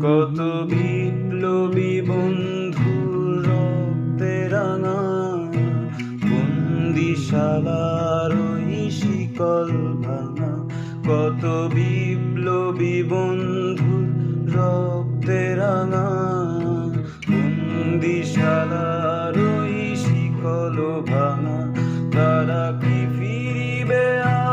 কত বিপ্লবী বন্ধুর রক্তে রাঙা বন্দিশালার ওই শিকল ভাঙা, কত বিপ্লবী বন্ধুর রক্তে রাঙা বন্দিশালার ওই শিকল ভাঙা, তারা কি ফিরিবে আজ,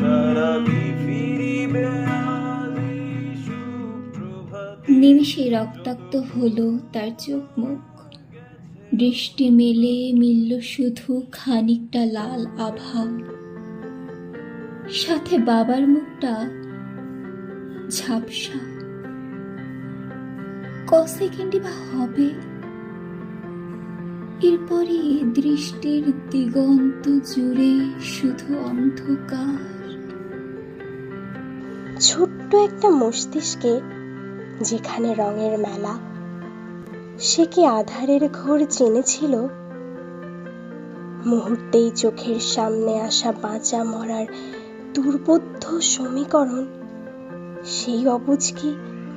তারা কি ফিরিবে আজ এই সুপ্রভাতে। নিমিষে রক্তাক্ত হলো তার চোখ মুখ, দৃষ্টি মেলে মিলল শুধু খানিকটা লাল আভা, সাথে বাবার মুখটা ঝাপসা। ক সেকেন্ডই বা হবে, এরপরই দৃষ্টির দিগন্ত জুড়ে শুধু অন্ধকার। ছোট্ট একটা মস্তিষ্কে যেখানে রঙের মেলা, সে কি আধারের ঘোর জেনেছিল? মুহূর্তেই চোখের সামনে আসা বাঁচা মরার দুর্বোধ্য সমীকরণ, সেই অবুঝ কি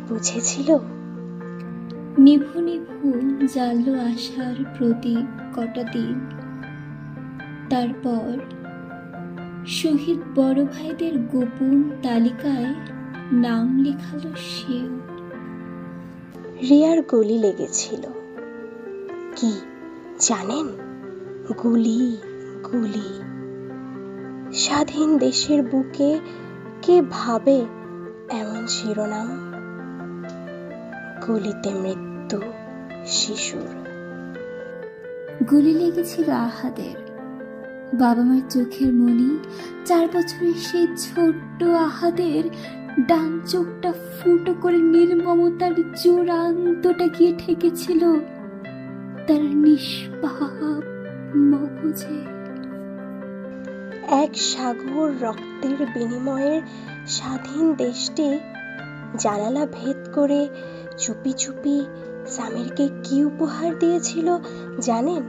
বুঝেছিল? নিভু নিভু জ্বালল আশার প্রদীপ কটা দিন, তারপর শহীদ বড় ভাইদের গোপন তালিকায় নাম লেখালো সেও। রিয়ার গুলি লেগেছিল। কি জানেন? গুলি, গুলি। স্বাধীন দেশের বুকে কে ভাবে এমন শিরোনাম? গুলিতে মৃত্যু শিশুর। গুলি লেগেছিল আহাদের, বাবা মার চোখের মনি। 4 বছরের সেই ছোট্ট আহাদের ডান চোখটা ফুটো করে নির্মমতার চূড়ান্তটা গিয়ে ঠেকেছিল তার নিষ্পাপ মগজে। এক সাগর রক্তের বিনিময়ে স্বাধীন দেশটি জানালা ভেদ করে চুপি চুপি সামিরকে কি উপহার দিয়েছিল জানেন?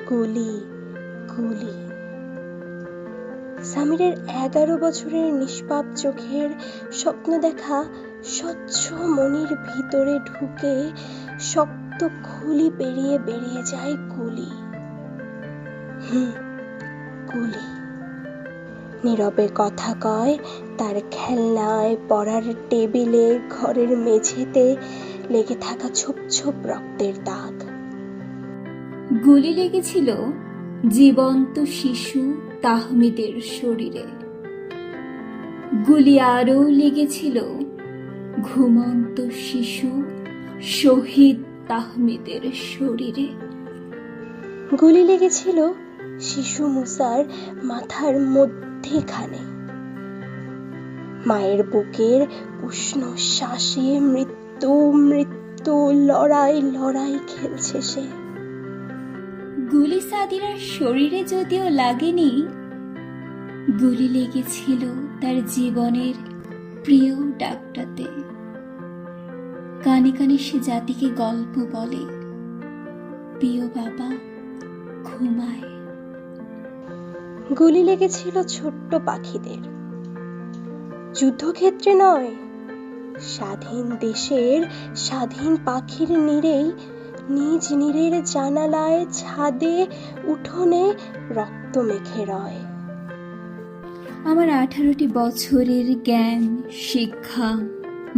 গুলি, গুলি। সামিরের 11 বছরের নিষ্পাপ চোখের স্বপ্ন দেখা স্বচ্ছ মনির ভিতরে ঢুকে শক্ত খুলি পেরিয়ে বেরিয়ে যায় গুলি। গুলি। নীরবে কথা কয় তার খেলনায়, পড়ার টেবিলে, ঘরের মেঝেতে লেগে থাকা ছোপ ছোপ রক্তের দাগ। গুলি লেগেছিল জীবন্ত শিশু তাহমিদের শরীরে। গুলি আরও লেগেছিল ঘুমন্ত শিশু শহীদ তাহমিদের শরীরে। গুলি লেগেছিল শিশু মুসার মাথার মধ্যেখানে। মায়ের বুকের উষ্ণ শ্বাসে মৃত্যু মৃত্যু লড়াই লড়াই খেলছে সে। গুলি সাদিরার শরীরে যদিও লাগেনি, গুলি লেগেছিল তার জীবনের প্রিয় ডাকটাতে। কানে কানে সে জাতিকে গল্প বলে, প্রিয় বাবা ঘুমায়। গুলি লেগেছিল ছোট্ট পাখিদের, যুদ্ধক্ষেত্রে নয়, স্বাধীন দেশের স্বাধীন পাখির নীড়েই, নিজ নীড়ের জানালায়, ছাদে, উঠোনে রক্ত মেখে রয়। আমার 18টি বছরের জ্ঞান, শিক্ষা,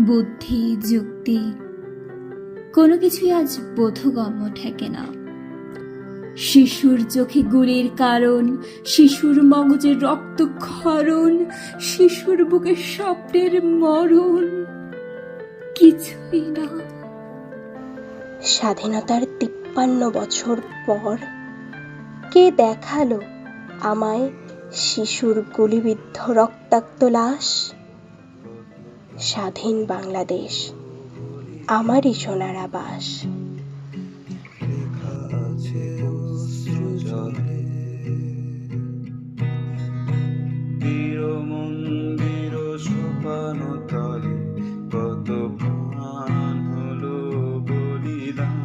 বুদ্ধি, যুক্তি কোনো কিছুই আজ বোধগম্য ঠেকে না। শিশুর চোখে গুলির কারণ, শিশুর মগজে রক্তক্ষরণ, শিশুর বুকে স্বপ্নের মরণ, কিছুই না। স্বাধীনতার 53 বছর পর কে দেখালো আমায় শিশুর গুলিবিদ্ধ রক্তাক্ত লাশ? স্বাধীন বাংলাদেশ আমারই সোনার আবাস। লেখা আছে অশ্রু জলে, বীর মন্দির সোপান তলে কত প্রাণ হলো বলিদান।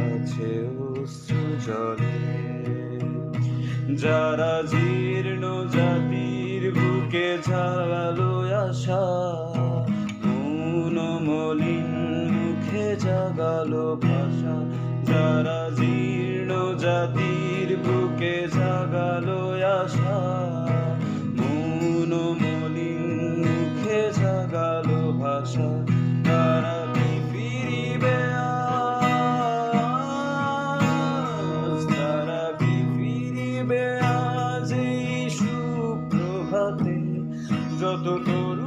আছে অশ্রু জলে, যারা জীর্ণ জাতির বুকে জাগালো আশা, মৌন মলিন মুখে জাগালো ভাষা, যারা জীর্ণ জাতির বুকে জাগালো আশা, মৌন মলিন মুখে জাগালো ভাষা, তারা কি ফিরিবে আজ, তারা কি ফিরিবে আজ এই সুপ্রভাতে, যত তোর